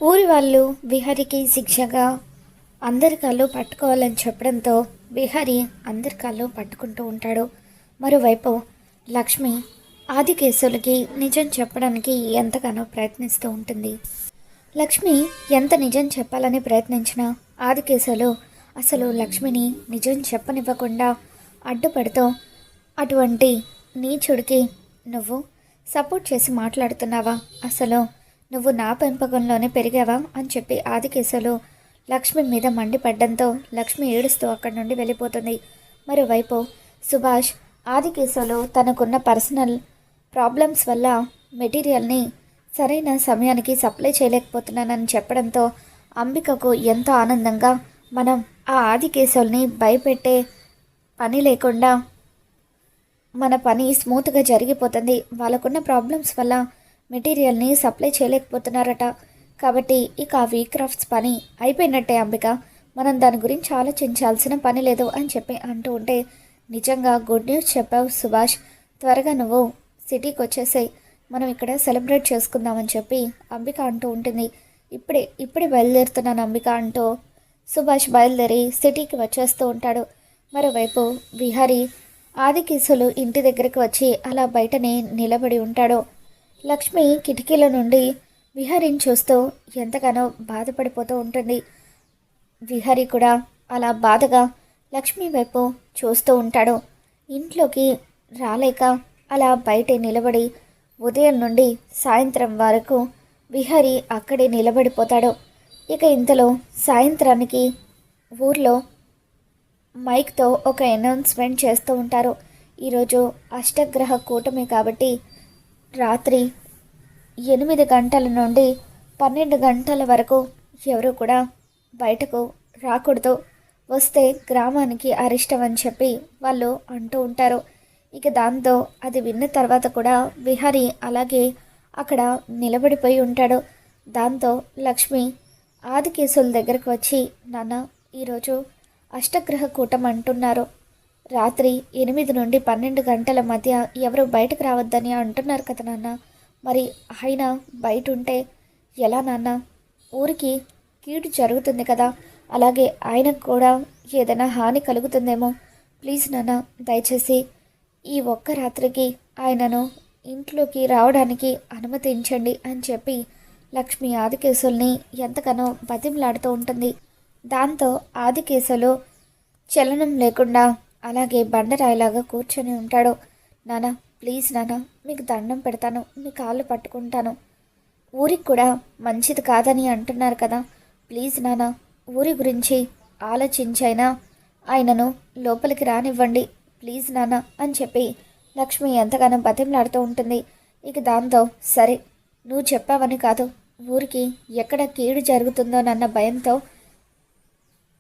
ఊరి వాళ్ళు విహారికి శిక్షగా అందరి కాళ్ళు పట్టుకోవాలని చెప్పడంతో విహారి అందరి కాళ్ళు పట్టుకుంటూ ఉంటాడు. మరోవైపు లక్ష్మి ఆది కేసులకి నిజం చెప్పడానికి ఎంతగానో ప్రయత్నిస్తూ ఉంటుంది. లక్ష్మి ఎంత నిజం చెప్పాలని ప్రయత్నించినా ఆది కేసులు అసలు లక్ష్మిని నిజం చెప్పనివ్వకుండా అడ్డుపడుతూ, అటువంటి నీచుడికి నువ్వు సపోర్ట్ చేసి మాట్లాడుతున్నావా, అసలు నువ్వు నా పెంపకంలోనే పెరిగావా అని చెప్పి ఆదికేశవులు లక్ష్మి మీద మండిపడ్డంతో లక్ష్మి ఏడుస్తూ అక్కడి నుండి వెళ్ళిపోతుంది. మరోవైపు సుభాష్ ఆదికేశవులు తనకున్న పర్సనల్ ప్రాబ్లమ్స్ వల్ల మెటీరియల్ని సరైన సమయానికి సప్లై చేయలేకపోతున్నానని చెప్పడంతో అంబికకు ఎంతో ఆనందంగా మనం ఆ ఆదికేశవుల్ని భయపెట్టే పని లేకుండా మన పని స్మూత్గా జరిగిపోతుంది. వాళ్ళకున్న ప్రాబ్లమ్స్ వల్ల మెటీరియల్ని సప్లై చేయలేకపోతున్నారట. కాబట్టి ఇక ఆ వీక్రాఫ్ట్స్ పని అయిపోయినట్టే అంబిక, మనం దాని గురించి ఆలోచించాల్సిన పని లేదు అని చెప్పి అంటూ ఉంటే, నిజంగా గుడ్ న్యూస్ చెప్పావు సుభాష్, త్వరగా నువ్వు సిటీకి వచ్చేసాయి, మనం ఇక్కడ సెలబ్రేట్ చేసుకుందామని చెప్పి అంబిక అంటూ ఉంటుంది. ఇప్పుడే బయలుదేరుతున్నాను అంబిక అంటూ సుభాష్ బయలుదేరి సిటీకి వచ్చేస్తూ ఉంటాడు. మరోవైపు విహారీ ఆదికేశవులు ఇంటి దగ్గరికి వచ్చి అలా బయటనే నిలబడి ఉంటాడు. లక్ష్మి కిటికీల నుండి విహారీని చూస్తూ ఎంతగానో బాధపడిపోతూ ఉంటుంది. విహారీ కూడా అలా బాధగా లక్ష్మి వైపు చూస్తూ ఉంటాడు. ఇంట్లోకి రాలేక అలా బయటే నిలబడి ఉదయం నుండి సాయంత్రం వరకు విహారీ అక్కడే నిలబడిపోతాడు. ఇక ఇంతలో సాయంత్రానికి ఊర్లో మైక్తో ఒక అనౌన్స్మెంట్ చేస్తూ ఉంటారు. ఈరోజు అష్టగ్రహ కూటమి కాబట్టి రాత్రి 8 గంటల నుండి 12 గంటల వరకు ఎవరు కూడా బయటకు రాకూడదు, వస్తే గ్రామానికి అరిష్టం అని చెప్పి వాళ్ళు అంటూ ఉంటారు. ఇక దాంతో అది విన్న తర్వాత కూడా విహారీ అలాగే అక్కడ నిలబడిపోయి ఉంటాడు. దాంతో లక్ష్మి ఆదికేశవుల దగ్గరకు వచ్చి, నాన్న ఈరోజు అష్టగ్రహ కూటం అంటున్నారు, రాత్రి 8 నుండి 12 గంటల మధ్య ఎవరు బయటకు రావద్దని అంటున్నారు కదా నాన్న, మరి ఆయన బయట ఉంటే ఎలా నాన్న, ఊరికి కీడు జరుగుతుంది కదా, అలాగే ఆయనకు కూడా ఏదైనా హాని కలుగుతుందేమో, ప్లీజ్ నాన్న దయచేసి ఈ ఒక్క రాత్రికి ఆయనను ఇంట్లోకి రావడానికి అనుమతించండి అని చెప్పి లక్ష్మి ఆదికేశవుల్ని ఎంతగానో బతిమలాడుతూ ఉంటుంది. దాంతో ఆదికేశవులు చలనం లేకుండా అలాగే బండరాయిలాగా కూర్చొని ఉంటాడు. నాన్న ప్లీజ్ నాన్న, మీకు దండం పెడతాను, మీ కాళ్ళు పట్టుకుంటాను, ఊరికి కూడా మంచిది కాదని అంటున్నారు కదా, ప్లీజ్ నాన్న ఊరి గురించి ఆలోచించైనా ఆయనను లోపలికి రానివ్వండి ప్లీజ్ నాన్న అని చెప్పి లక్ష్మి ఎంతగానో బతిమలాడుతూ ఉంటుంది. ఇక దాంతో సరే నువ్వు చెప్పావని కాదు, ఊరికి ఎక్కడ కీడు జరుగుతుందోనన్న భయంతో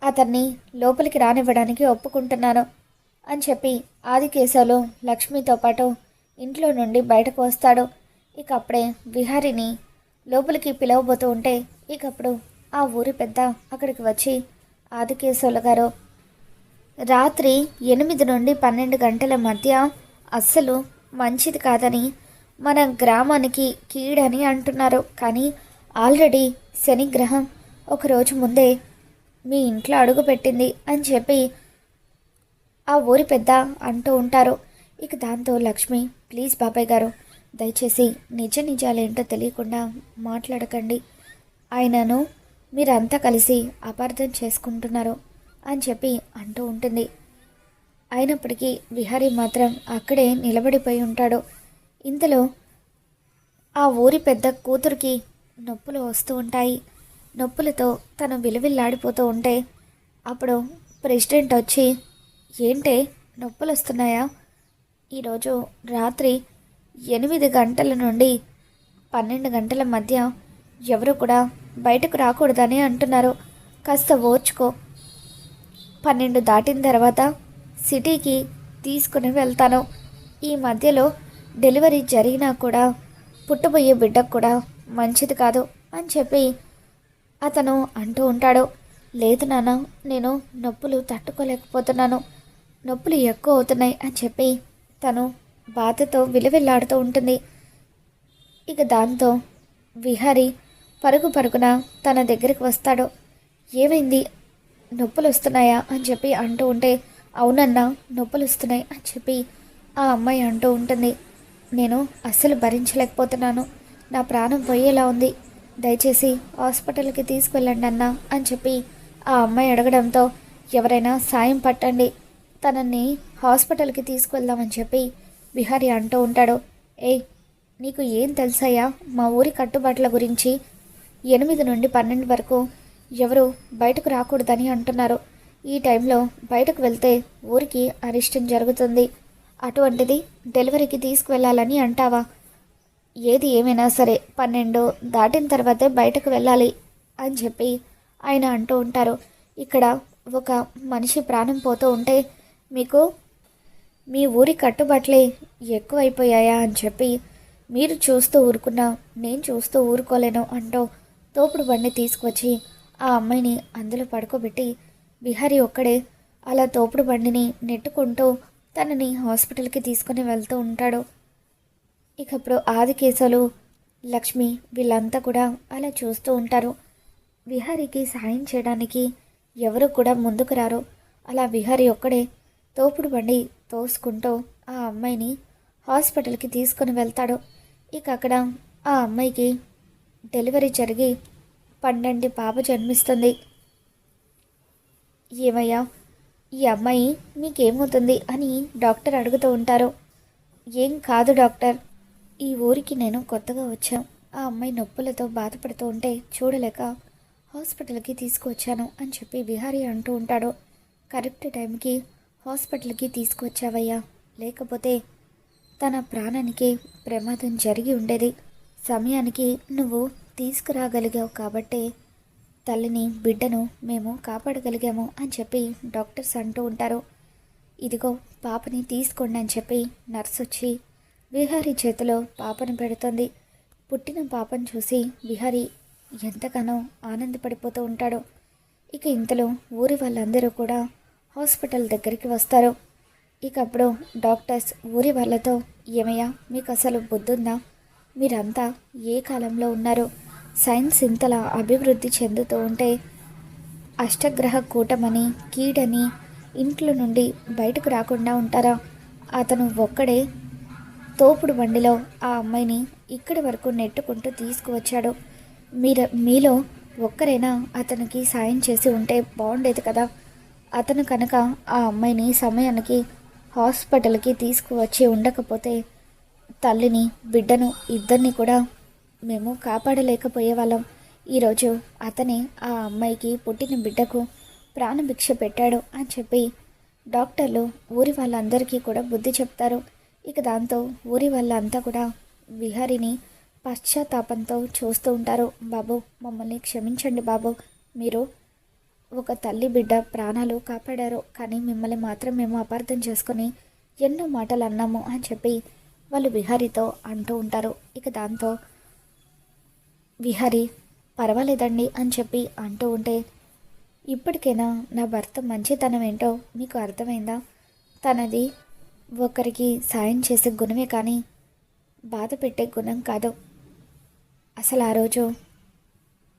అతన్ని లోపలికి రానివ్వడానికి ఒప్పుకుంటున్నాను అని చెప్పి ఆదికేశవులు లక్ష్మితో పాటు ఇంట్లో నుండి బయటకు వస్తాడు. ఇక అప్పుడే విహారిని లోపలికి పిలవబోతూ ఉంటే ఇకప్పుడు ఆ ఊరి పెద్ద అక్కడికి వచ్చి, ఆదికేశవులు గారు, రాత్రి 8 నుండి 12 గంటల మధ్య అస్సలు మంచిది కాదని మన గ్రామానికి కీడని అంటున్నారు, కానీ ఆల్రెడీ శనిగ్రహం ఒకరోజు ముందే మీ ఇంట్లో అడుగుపెట్టింది అని చెప్పి ఆ ఊరి పెద్ద అంటూ ఉంటారు. ఇక దాంతో లక్ష్మి, ప్లీజ్ బాబాయ్ గారు దయచేసి నిజాలేంటో తెలియకుండా మాట్లాడకండి, ఆయనను మీరంతా కలిసి అపార్థం చేసుకుంటున్నారు అని చెప్పి అంటూ ఉంటుంది. అయినప్పటికీ విహారీ మాత్రం అక్కడే నిలబడిపోయి ఉంటాడు. ఇంతలో ఆ ఊరి పెద్ద కూతురికి నొప్పులు వస్తూ ఉంటాయి. నొప్పులతో తను విలువిల్లాడిపోతూ ఉంటే అప్పుడు ప్రెసిడెంట్ వచ్చి, ఏంటే నొప్పులు వస్తున్నాయా, ఈరోజు రాత్రి 8 గంటల నుండి 12 గంటల మధ్య ఎవరు కూడా బయటకు రాకూడదని అంటున్నారు, కాస్త ఓర్చుకో, 12 దాటిన తర్వాత సిటీకి తీసుకుని వెళ్తాను, ఈ మధ్యలో డెలివరీ జరిగినా కూడా పుట్టబోయే బిడ్డకు కూడా మంచిది కాదు అని చెప్పి అతను అంటూ ఉంటాడు. లేదు నాన్న, నేను నొప్పులు తట్టుకోలేకపోతున్నాను, నొప్పులు ఎక్కువ అవుతున్నాయి అని చెప్పి తను బాధతో విలువిల్లాడుతూ ఉంటుంది. ఇక దాంతో విహారీ పరుగు పరుగున తన దగ్గరికి వస్తాడు. ఏమైంది, నొప్పులు వస్తున్నాయా అని చెప్పి అంటూ ఉంటే, అవునన్నా నొప్పులు వస్తున్నాయి అని చెప్పి ఆ అమ్మాయి అంటూ ఉంటుంది. నేను అస్సలు భరించలేకపోతున్నాను, నా ప్రాణం పోయేలా ఉంది, దయచేసి హాస్పిటల్కి తీసుకువెళ్ళండి అన్నా అని చెప్పి ఆ అమ్మాయి అడగడంతో, ఎవరైనా సాయం పట్టండి, తనని హాస్పిటల్కి తీసుకువెళ్దామని చెప్పి విహారి అంటూ ఉంటాడు. ఏయ్, నీకు ఏం తెలుసయ్యా మా ఊరి కట్టుబాట్ల గురించి? 8 నుండి 12 వరకు ఎవరు బయటకు రాకూడదని అంటున్నారు. ఈ టైంలో బయటకు వెళ్తే ఊరికి అరిష్టం జరుగుతుంది. అటువంటిది డెలివరీకి తీసుకువెళ్ళాలని అంటావా? ఏది ఏమైనా సరే 12 దాటిన తర్వాతే బయటకు వెళ్ళాలి అని చెప్పి ఆయన అంటూ ఉంటారు. ఇక్కడ ఒక మనిషి ప్రాణం పోతూ ఉంటే మీకు మీ ఊరి కట్టుబాట్లే ఎక్కువైపోయాయా అని చెప్పి మీరు చూస్తూ ఊరుకున్నా నేను చూస్తూ ఊరుకోలేను అంటూ తోపుడు బండి తీసుకొచ్చి ఆ అమ్మాయిని అందులో పడుకోబెట్టి విహారీ ఒక్కడే అలా తోపుడు బండిని నెట్టుకుంటూ తనని హాస్పిటల్కి తీసుకుని వెళ్తూ ఉంటాడు. ఇక ఇప్పుడు ఆదికేశవులు, లక్ష్మి వీళ్ళంతా కూడా అలా చూస్తూ ఉంటారు. విహారీకి సాయం చేయడానికి ఎవరు కూడా ముందుకు రారు. అలా విహారీ ఒక్కడే తోపుడు బండి తోసుకుంటూ ఆ అమ్మాయిని హాస్పిటల్కి తీసుకుని వెళ్తాడు. ఇక అక్కడ ఆ అమ్మాయికి డెలివరీ జరిగి 12 పాప జన్మిస్తుంది. ఏమయ్యా, ఈ అమ్మాయి మీకేమవుతుంది అని డాక్టర్ అడుగుతూ ఉంటారు. ఏం కాదు డాక్టర్, ఈ ఊరికి నేను కొత్తగా వచ్చాను, ఆ అమ్మాయి నొప్పులతో బాధపడుతూ ఉంటే చూడలేక హాస్పిటల్కి తీసుకువచ్చాను అని చెప్పి విహారీ అంటూ ఉంటాడు. కరెక్ట్ టైంకి హాస్పిటల్కి తీసుకువచ్చావయ్యా, లేకపోతే తన ప్రాణానికి ప్రమాదం జరిగి ఉండేది. సమయానికి నువ్వు తీసుకురాగలిగావు కాబట్టే తల్లిని బిడ్డను మేము కాపాడగలిగాము అని చెప్పి డాక్టర్స్ అంటూ ఉంటారు. ఇదిగో పాపని తీసుకోండి అని చెప్పి నర్స్ వచ్చి విహారీ చేతిలో పాపను పెడుతుంది. పుట్టిన పాపను చూసి విహారీ ఎంతగానో ఆనందపడిపోతూ ఉంటాడు. ఇక ఇంతలో ఊరి వాళ్ళందరూ కూడా హాస్పిటల్ దగ్గరికి వస్తారు. ఇక అప్పుడు డాక్టర్స్ ఊరి వాళ్ళతో, ఏమయ్యా మీకు అసలు బుద్ధుందా, మీరంతా ఏ కాలంలో ఉన్నారు? సైన్స్ ఇంతలా అభివృద్ధి చెందుతూ ఉంటే అష్టగ్రహ కూటమని కీడని ఇంట్లో నుండి బయటకు రాకుండా ఉంటారా? అతను ఒక్కడే తోపుడు బండిలో ఆ అమ్మాయిని ఇక్కడి వరకు నెట్టుకుంటూ తీసుకువచ్చాడు. మీలో ఒక్కరైనా అతనికి సాయం చేసి ఉంటే బాగుండేది కదా. అతను కనుక ఆ అమ్మాయిని సమయానికి హాస్పిటల్కి తీసుకువచ్చి ఉండకపోతే తల్లిని బిడ్డను ఇద్దరిని కూడా మేము కాపాడలేకపోయేవాళ్ళం. ఈరోజు అతనే ఆ అమ్మాయికి పుట్టిన బిడ్డకు ప్రాణభిక్ష పెట్టాడు అని చెప్పి డాక్టర్లు ఊరి వాళ్ళందరికీ కూడా బుద్ధి చెప్తారు. ఇక దాంతో ఊరి వాళ్ళంతా కూడా విహారిని పశ్చాత్తాపంతో చూస్తూ ఉంటారు. బాబు, మమ్మల్ని క్షమించండి బాబు, మీరు ఒక తల్లి బిడ్డ ప్రాణాలు కాపాడారు, కానీ మిమ్మల్ని మాత్రం మేము అపార్థం చేసుకొని ఎన్నో మాటలు అన్నాము అని చెప్పి వాళ్ళు విహారీతో అంటూ ఉంటారు. ఇక దాంతో విహారీ పర్వాలేదండి అని చెప్పి అంటూ ఉంటే, ఇప్పటికైనా నా భర్త మంచితనం ఏంటో మీకు అర్థమైందా? తనది ఒకరికి సాయం చేసే గుణమే కానీ బాధ పెట్టే గుణం కాదు. అసలు ఆ రోజు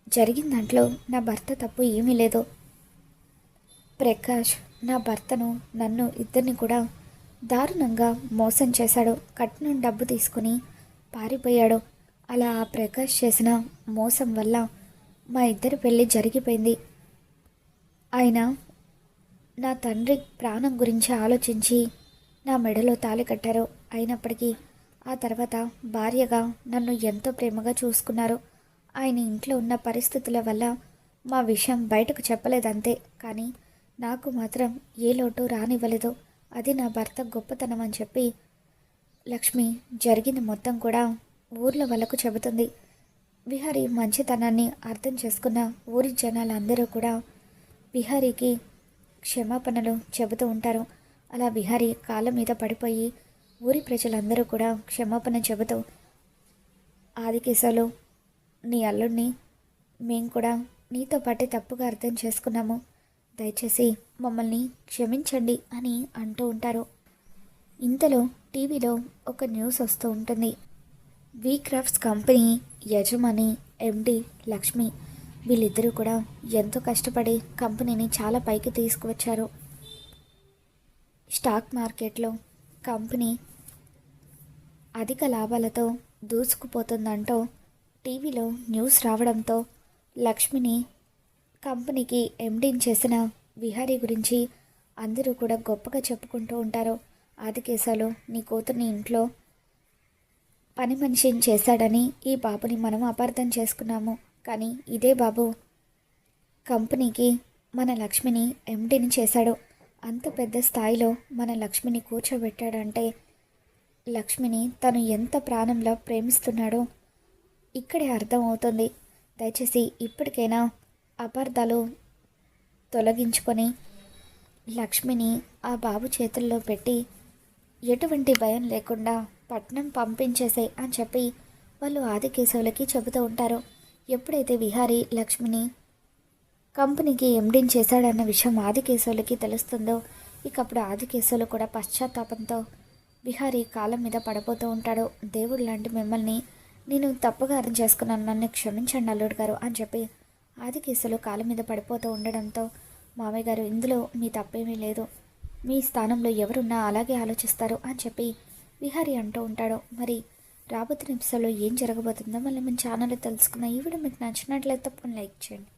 జరిగిన దాంట్లో నా భర్త తప్పు ఏమీ లేదు. ప్రకాష్ నా భర్తను, నన్ను ఇద్దరిని కూడా దారుణంగా మోసం చేశాడు. కట్నం డబ్బు తీసుకుని పారిపోయాడు. అలా ఆ ప్రకాష్ చేసిన మోసం వల్ల మా ఇద్దరి పెళ్ళి జరిగిపోయింది. ఆయన నా తండ్రి ప్రాణం గురించి ఆలోచించి నా మెడలో తాళి కట్టారు. అయినప్పటికీ ఆ తర్వాత భార్యగా నన్ను ఎంతో ప్రేమగా చూసుకున్నారు. ఆయన ఇంట్లో ఉన్న పరిస్థితుల వల్ల మా విషయం బయటకు చెప్పలేదంతే, కానీ నాకు మాత్రం ఏ లోటు రానివ్వలేదు. అది నా భర్త గొప్పతనం అని చెప్పి లక్ష్మి జరిగింది మొత్తం కూడా ఊర్లో వాళ్ళకు చెబుతుంది. విహారీ మంచితనాన్ని అర్థం చేసుకున్న ఊరి జనాలందరూ కూడా విహారీకి క్షమాపణలు చెబుతూ ఉంటారు. అలా విహారీ కాళ్ళ మీద పడిపోయి ఊరి ప్రజలందరూ కూడా క్షమాపణ చెబుతూ, ఆదికేశవులు, నీ అల్లుడిని మేము కూడా నీతో పాటే తప్పుగా అర్థం చేసుకున్నాము, దయచేసి మమ్మల్ని క్షమించండి అని అంటూ ఉంటారు. ఇంతలో టీవీలో ఒక న్యూస్ వస్తూ ఉంటుంది. వీ క్రాఫ్ట్స్ కంపెనీ యజమాని ఎండి లక్ష్మి వీళ్ళిద్దరూ కూడా ఎంతో కష్టపడి కంపెనీని చాలా పైకి తీసుకువచ్చారు. స్టాక్ మార్కెట్లో కంపెనీ అధిక లాభాలతో దూసుకుపోతుందంటూ టీవీలో న్యూస్ రావడంతో లక్ష్మిని కంపెనీకి ఎండీని చేసిన విహారీ గురించి అందరూ కూడా గొప్పగా చెప్పుకుంటూ ఉంటారు. ఆదికేశవులు నీ కూతుర్ని ఇంట్లో పని మనిషిని చేశాడని ఈ బాబుని మనం అపార్థం చేసుకున్నాము. కానీ ఇదే బాబు కంపెనీకి మన లక్ష్మిని ఎండీని చేశాడు. అంత పెద్ద స్థాయిలో మన లక్ష్మిని కూర్చోబెట్టాడంటే లక్ష్మిని తను ఎంత ప్రాణంలో ప్రేమిస్తున్నాడో ఇక్కడే అర్థం అవుతుంది. దయచేసి ఇప్పటికైనా అపార్థాలు తొలగించుకొని లక్ష్మిని ఆ బాబు చేతుల్లో పెట్టి ఎటువంటి భయం లేకుండా పట్నం పంపించేసే అని చెప్పి వాళ్ళు ఆదికేశవులకి చెబుతూ ఉంటారు. ఎప్పుడైతే విహారీ లక్ష్మిని కంపెనీకి ఎండీని చేశాడన్న విషయం ఆదికేశవులకి తెలుస్తుందో ఇక అప్పుడు ఆదికేశవులు కూడా పశ్చాత్తాపంతో విహారీ కాలం మీద పడిపోతూ ఉంటాడు. దేవుడు లాంటి మిమ్మల్ని నేను తప్పుగా అర్థం చేసుకున్నాను, నన్ను క్షమించండి అల్లుడు గారు అని చెప్పి ఆదికేశవులు కాలం మీద పడిపోతూ ఉండడంతో మామయ్య గారు ఇందులో మీ తప్పేమీ లేదు, మీ స్థానంలో ఎవరున్నా అలాగే ఆలోచిస్తారు అని చెప్పి విహారీ అంటూ ఉంటాడు. మరి రాబోతున్న ఎపిసోడ్లో ఏం జరగబోతుందో మళ్ళీ మన ఛానల్లో తెలుసుకున్న ఈ వీడియో మీకు నచ్చినట్లయితే తప్పకుండా లైక్ చేయండి.